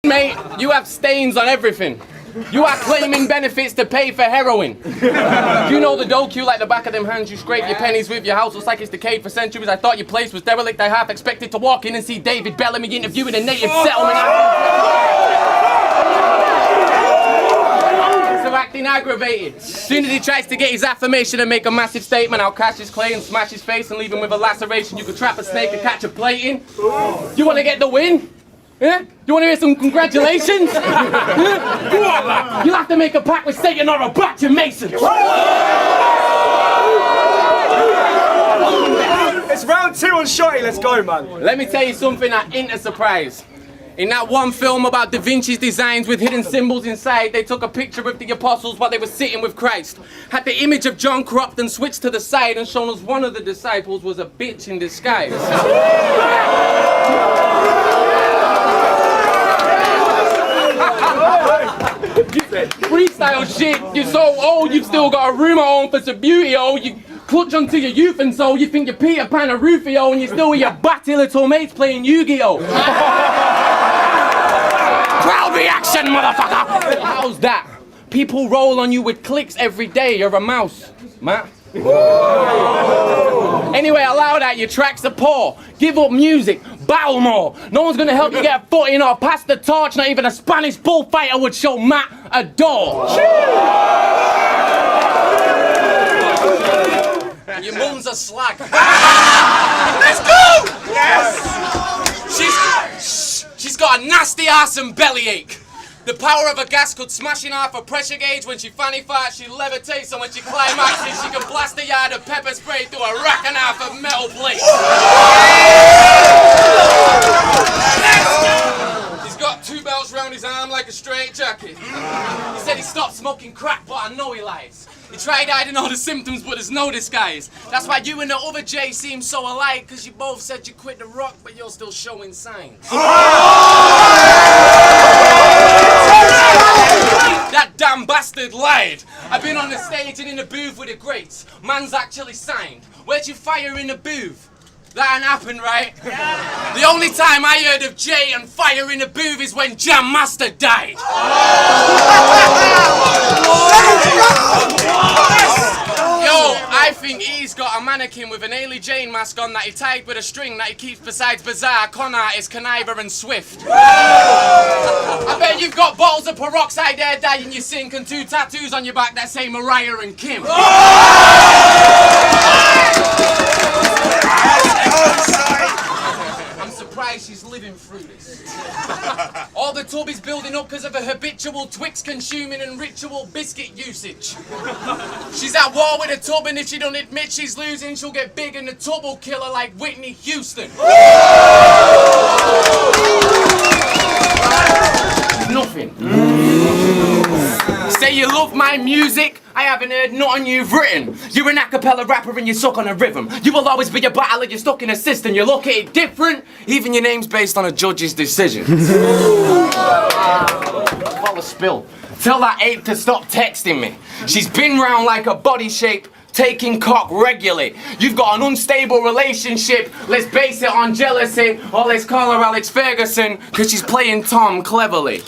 Mate, you have stains on everything. You are claiming benefits to pay for heroin. You know the dough queue like the back of them hands you scrape your pennies with. Your house looks like it's decayed for centuries. I thought your place was derelict. I half expected to walk in and see David Bellamy interviewing a native settlement. So acting aggravated. Soon as he tries to get his affirmation and make a massive statement, I'll catch his clay and smash his face and leave him with a laceration. You could trap a snake and catch a plate in. You want to get the win? Yeah? You want to hear some congratulations? Yeah? You'll have to make a pact with Satan or a batch of Masons. It's round 2 on Shotty, let's go, man. Let me tell you something that ain't a surprise. In that one film about Da Vinci's designs with hidden symbols inside, they took a picture of the apostles while they were sitting with Christ. Had the image of John cropped and switched to the side and shown us one of the disciples was a bitch in disguise. Freestyle shit, you're so old, you've still got a room at home for some beauty, oh, you clutch onto your youth and soul, you think you're Peter Pan or Rufio, and you're still with your batty little mates playing Yu-Gi-Oh! Crowd reaction, motherfucker! How's that? People roll on you with clicks every day, you're a mouse, Matt. Anyway, allow that, your tracks are poor. Give up music, battle more. No one's gonna help you get a foot in or pass the torch. Not even a Spanish bullfighter would show Matt a door. Your mum's a slag. Let's go! Yes! She's got a nasty ass and bellyache. The power of a gas could smash in half a pressure gauge. When she fanny farts, she levitates, and when she climaxes, she can blast a yard of pepper spray through a rack and half of metal plates. He's got 2 belts round his arm like a straight jacket. He said he stopped smoking crack, but I know he lies. He tried hiding all the symptoms, but there's no disguise. That's why you and the other Jay seem so alike, because you both said you quit the rock, but you're still showing signs. That damn bastard lied. I've been on the stage and in the booth with the greats. Man's actually signed. Where'd you fire in the booth? That ain't happened, right? Yeah. The only time I heard of Jay and fire in the booth is when Jam Master died. Yo, I think he's got a mannequin with an Ailey Jane mask on that he tied with a string that he keeps besides Bizarre, con artist, Conniver and Swift. I bet you've got bottles of peroxide air dye in your sink and 2 tattoos on your back that say Mariah and Kim. I'm surprised she's living through this. All the tub is building up because of a habitual Twix consuming and ritual biscuit usage. She's at war with a tub, and if she don't admit she's losing, she'll get big and the tub will kill her like Whitney Houston. Nothing. Say you love my music, I haven't heard nothing you've written. You're an a cappella rapper and you suck on a rhythm. You will always be a battler, you're stuck in a system. You look at it different, even your name's based on a judge's decision. Call a spill. Tell that ape to stop texting me. She's been round like a body shape, taking cock regularly. You've got an unstable relationship, let's base it on jealousy, or let's call her Alex Ferguson, cause she's playing Tom cleverly.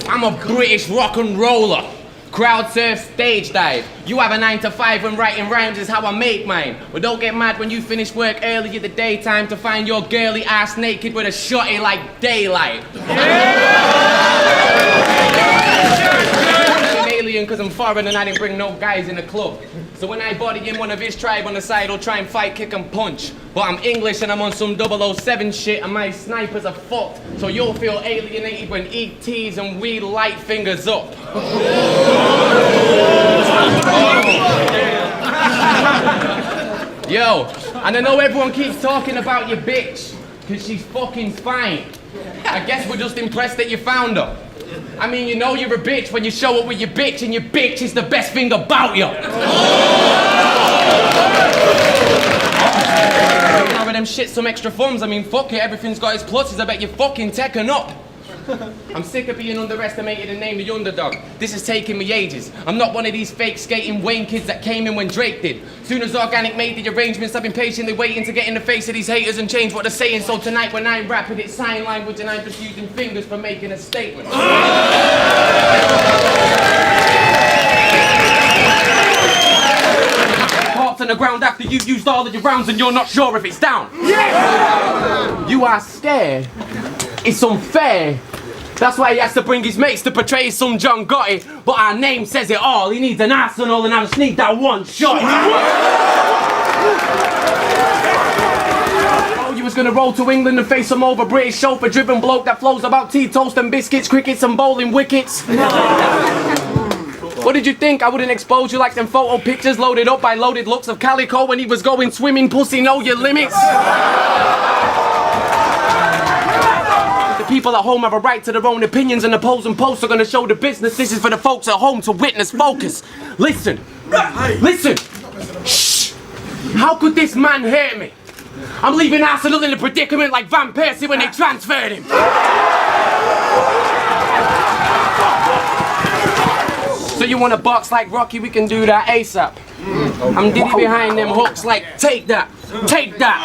I'm a British rock and roller. Crowd surf, stage dive. You have a 9 to 5 when writing rhymes is how I make mine. But don't get mad when you finish work early in the daytime to find your girly ass naked with a shotty like daylight. I'm an alien because I'm foreign and I didn't bring no guys in the club. So when I body in one of his tribe on the side, he'll try and fight, kick and punch. But I'm English and I'm on some 007 shit and my snipers are fucked. So you'll feel alienated when ETs and we light fingers up. Yo, and I know everyone keeps talking about your bitch, cause she's fucking fine. I guess we're just impressed that you found her. I mean, you know you're a bitch when you show up with your bitch, and your bitch is the best thing about you. Them shit some extra thumbs. I mean, fuck it, everything's got its pluses. I bet you're fucking taken up. I'm sick of being underestimated and named the underdog. This is taking me ages. I'm not one of these fake skating Wayne kids that came in when Drake did. Soon as Organic made the arrangements, I've been patiently waiting to get in the face of these haters and change what they're saying. So tonight when I'm rapping, it's sign language and I'm just using fingers for making a statement. Parts on the ground after you've used all of your rounds and you're not sure if it's down. Yeah! You are scared. It's unfair. That's why he has to bring his mates to portray some John Gotti. But our name says it all. He needs an arsenal and I just need that one shot. Oh, you was gonna roll to England and face some over British chauffeur-driven bloke that flows about tea, toast and biscuits, crickets and bowling wickets. What did you think? I wouldn't expose you like them photo pictures loaded up by loaded looks of Calico when he was going swimming, pussy, know your limits. The people at home have a right to their own opinions and the polls and posts are gonna show the business. This is for the folks at home to witness. Focus. Listen. Listen. Shh. How could this man hurt me? I'm leaving Arsenal in a predicament like Van Persie when they transferred him. So you want a box like Rocky? We can do that ASAP. I'm Diddy behind them hooks like, take that, take that.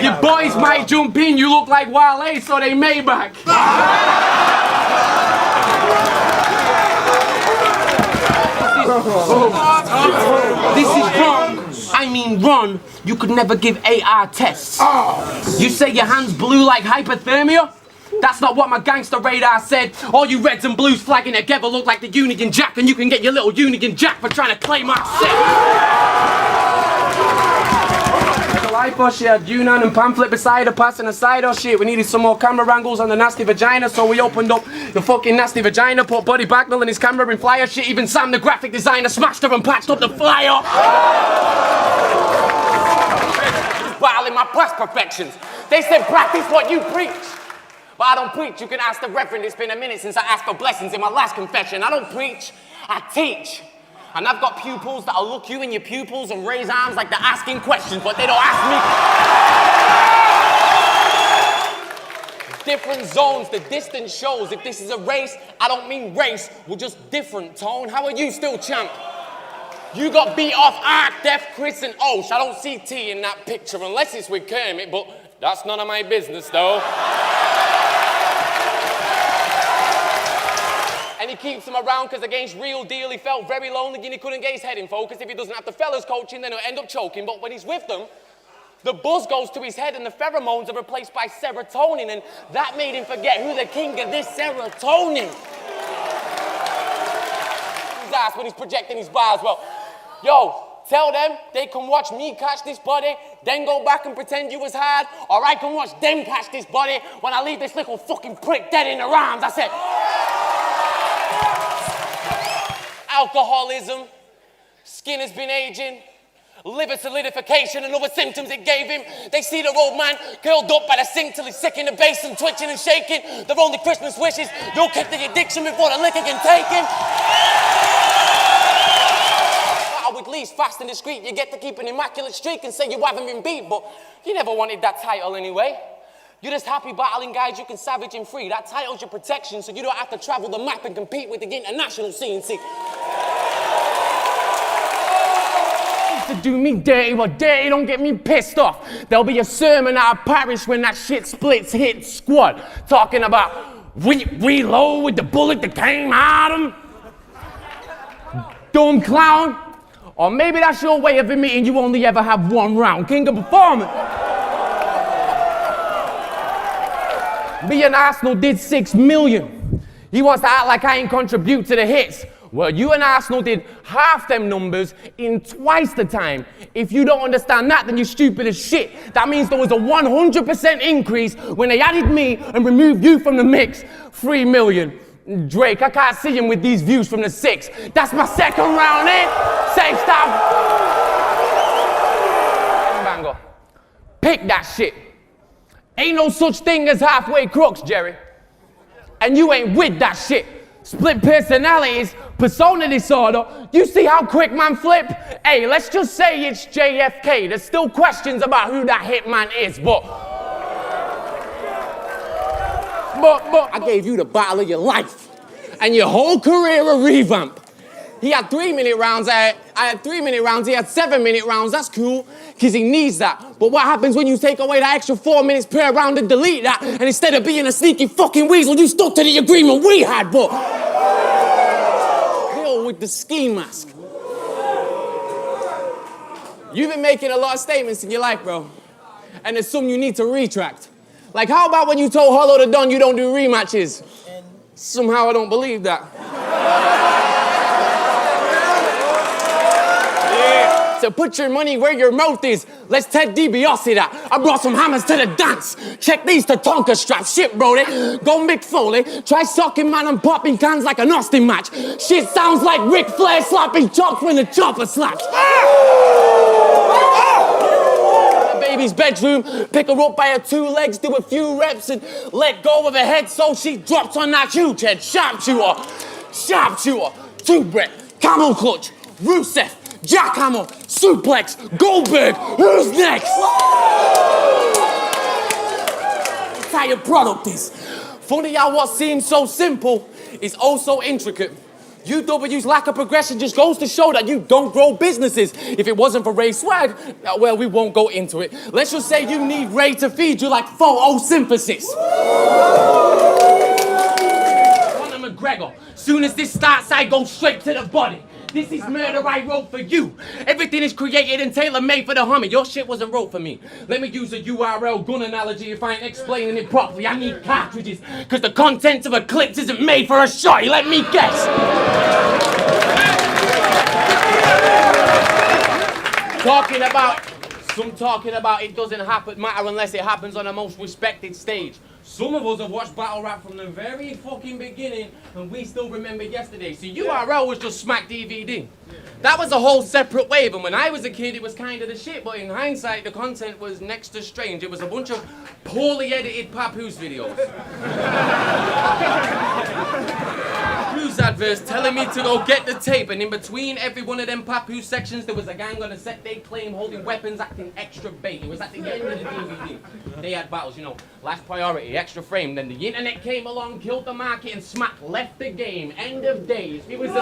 Your boys might jump in, you look like Wale, so they Maybach. This is wrong. I mean run. You could never give AR tests. You say your hands blue like hypothermia? That's not what my gangster radar said. All you reds and blues flagging together look like the Union Jack, and you can get your little Union Jack for trying to claim our set. Life or she had Yunnan and pamphlet beside her, passing aside or shit. We needed some more camera angles on the nasty vagina, so we opened up the fucking nasty vagina, put Buddy Bagnall in his camera in flyer shit. Even Sam, the graphic designer, smashed her and patched up the flyer. Battling my past perfections. They said practice what you preach. But I don't preach. You can ask the reverend. It's been a minute since I asked for blessings in my last confession. I don't preach, I teach. And I've got pupils that'll look you in your pupils and raise arms like they're asking questions, but they don't ask me. Different zones, the distance shows. If this is a race, I don't mean race. We're just different, Tone. How are you still champ? You got beat off Ark, Def, Chris, and Osh. I don't see T in that picture unless it's with Kermit, but that's none of my business, though. And he keeps him around because against Real Deal he felt very lonely and he couldn't get his head in focus. If he doesn't have the fellas coaching, then he'll end up choking. But when he's with them, the buzz goes to his head and the pheromones are replaced by serotonin, and that made him forget who the king of this serotonin. His ass when he's projecting his bars. Well, yo, tell them they can watch me catch this body, then go back and pretend you was hard, or I can watch them catch this body when I leave this little fucking prick dead in their arms. I said, alcoholism, skin has been aging, liver solidification and other symptoms it gave him. They see their old man curled up by the sink till he's sick in the basin, twitching and shaking. Their only Christmas wishes, you'll kick the addiction before the liquor can take him. With least fast and discreet, you get to keep an immaculate streak and say you haven't been beat, but you never wanted that title anyway. You're just happy battling guys you can savage and free. That title's your protection, so you don't have to travel the map and compete with the international scene. See, to do me dirty, well, dirty don't get me pissed off. There'll be a sermon out of parish when that shit splits hit squad, talking about we reload with the bullet that came out of him. Dumb clown. Or maybe that's your way of admitting you only ever have one round. King of performance. Me and Arsenal did 6 million. He wants to act like I ain't contribute to the hits. Well, you and Arsenal did half them numbers in twice the time. If you don't understand that, then you're stupid as shit. That means there was a 100% increase when they added me and removed you from the mix. 3 million. Drake, I can't see him with these views from the 6. That's my second round in. Safe stop. Bango. Pick that shit. Ain't no such thing as halfway crooks, Jerry. And you ain't with that shit. Split personalities, persona disorder. You see how quick man flip? Hey, let's just say it's JFK. There's still questions about who that hitman is, but I gave you the battle of your life. And your whole career a revamp. He had 3-minute rounds, I had 3-minute rounds, he had 7-minute rounds, that's cool, because he needs that. But what happens when you take away that extra 4 minutes per round and delete that, and instead of being a sneaky fucking weasel, you stuck to the agreement we had, but... Hell with the ski mask. You've been making a lot of statements in your life, bro. And there's some you need to retract. Like, how about when you told Horroh the Don you don't do rematches? Somehow I don't believe that. So put your money where your mouth is. Let's Ted DiBiase that. I brought some hammers to the dance. Check these Tatonka straps. Shit, brody. Go Mick Foley. Try sucking man and popping cans like an Austin match. Shit sounds like Ric Flair slapping chops when the chopper slaps. Baby's bedroom, pick her up by her 2 legs, do a few reps and let go of her head so she drops on that huge head. Sharpshooter, 2-breath, camel clutch, Rusev, jackhammer, suplex, Goldberg, who's next? That's how your product is. Funny how what seems so simple is also intricate. UW's lack of progression just goes to show that you don't grow businesses. If it wasn't for Ray's swag, well, we won't go into it. Let's just say you need Ray to feed you like photosynthesis. Conor McGregor, soon as this starts, I go straight to the body. This is murder I wrote for you. Everything is created and tailor-made for the homie. Your shit wasn't wrote for me. Let me use a URL gun analogy if I ain't explaining it properly. I need cartridges, because the content of a clip isn't made for a shot. Let me guess. Talking about it doesn't matter unless it happens on the most respected stage. Some of us have watched battle rap from the very fucking beginning and we still remember yesterday. See, URL was just smack DVD. That was a whole separate wave, and when I was a kid it was kind of the shit, but in hindsight the content was next to strange. It was a bunch of poorly edited Papoose videos. Papoose adverts telling me to go get the tape, and in between every one of them Papoose sections there was a gang on a set they claim holding weapons acting extra bait. It was at the end of the DVD. They had battles, you know, last priority, extra frame. Then the internet came along, killed the market, and smack left the game. End of days. It was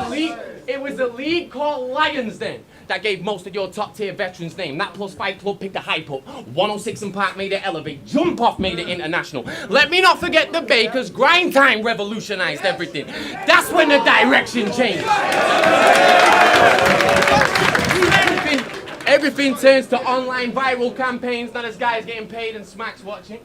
a league called Lions then that gave most of your top tier veterans name. That plus Fight Club picked the hype up. 106 and Park made it elevate. Jump Off made it international. Let me not forget the Bakers. Grind Time revolutionized everything. That's when the direction changed. Everything turns to online viral campaigns. Now this guy's getting paid and Smack's watching.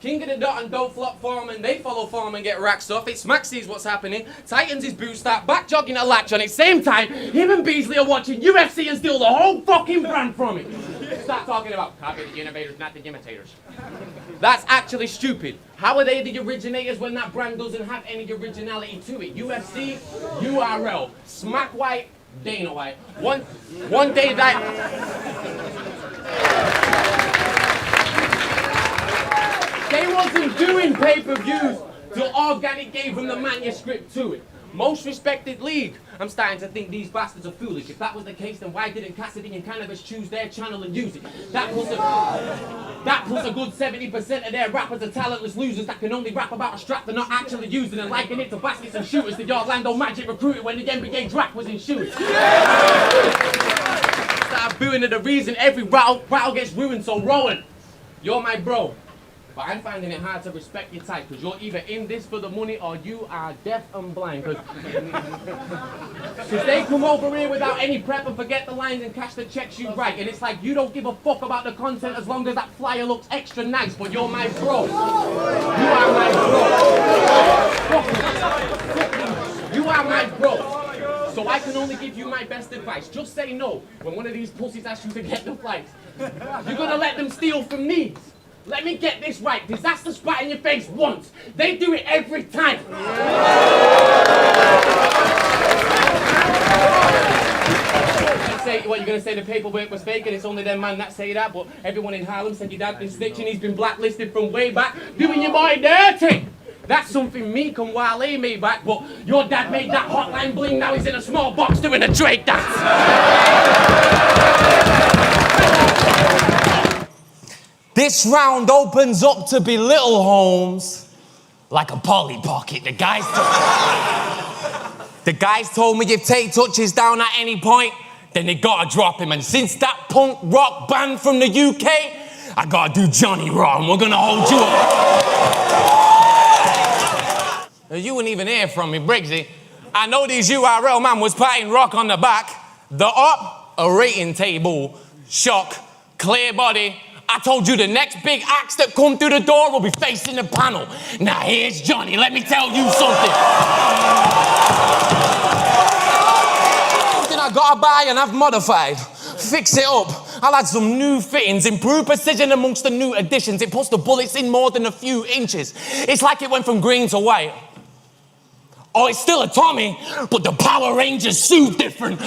King of the Dot and Don't Flop Foreman, they follow Foreman and get racked off. It Smack sees what's happening, tightens his boot start, back jogging a latch on it. Same time, him and Beasley are watching UFC and steal the whole fucking brand from it. Start talking about copy the innovators, not the imitators. That's actually stupid. How are they the originators when that brand doesn't have any originality to it? UFC, URL, Smack White, Dana White. One day they wasn't doing pay-per-views till Organic gave them the manuscript to it. Most respected league. I'm starting to think these bastards are foolish. If that was the case, then why didn't Cassidy and Cannabis choose their channel and use it? That plus a good 70% of their rappers are talentless losers that can only rap about a strap they're not actually using and liking it to baskets and shooters. The Orlando Magic recruited when the NBA draft was in shoes. Start booing at the reason every battle gets ruined. So Rowan, you're my bro. But I'm finding it hard to respect your type because you're either in this for the money or you are deaf and blind. Because they come over here without any prep and forget the lines and cash the checks you write. And it's like you don't give a fuck about the content as long as that flyer looks extra nice. But you're my bro. You are my bro. You are my bro. So I can only give you my best advice. Just say no when one of these pussies asks you to get the flights. You're gonna let them steal from these. Let me get this right. Disaster spat in your face once. They do it every time. You're gonna say the paperwork was fake and it's only them man that say that, but everyone in Harlem said your dad been snitching, he's been blacklisted from way back, doing your boy dirty. That's something Meek and Wale made back, but your dad made that hotline bling, now he's in a small box doing a Drake dance. This round opens up to belittle Holmes like a Polly Pocket. The guys told me if Tate touches down at any point, then they gotta drop him. And since that punk rock band from the UK, I gotta do Johnny Raw, and we're gonna hold you up. You wouldn't even hear from me, Briggsy. I know these URL man was patting rock on the back. The up, a rating table, shock, clear body. I told you the next big acts that come through the door will be facing the panel. Now here's Johnny, let me tell you something. Something I gotta buy and I've modified. Fix it up. I'll add some new fittings, improve precision amongst the new additions. It puts the bullets in more than a few inches. It's like it went from green to white. Oh, it's still a Tommy, but the Power Rangers suit different.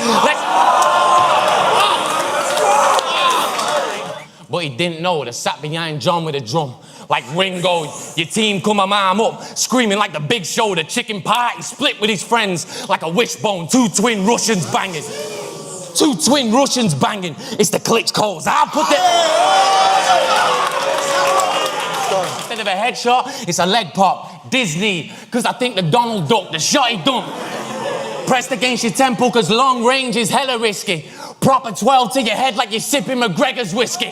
But he didn't know that sat behind John with a drum. Like Ringo, your team come a mom up, screaming like the Big Show, the chicken pie, he split with his friends like a wishbone, two twin Russians banging. Two twin Russians banging. It's the Klitschko's. I'll put the... Instead of a headshot, it's a leg pop. Disney, because I think the Donald Duck, the Shotty dunk. Pressed against your temple, because long range is hella risky. Proper 12 to your head like you're sipping McGregor's whiskey.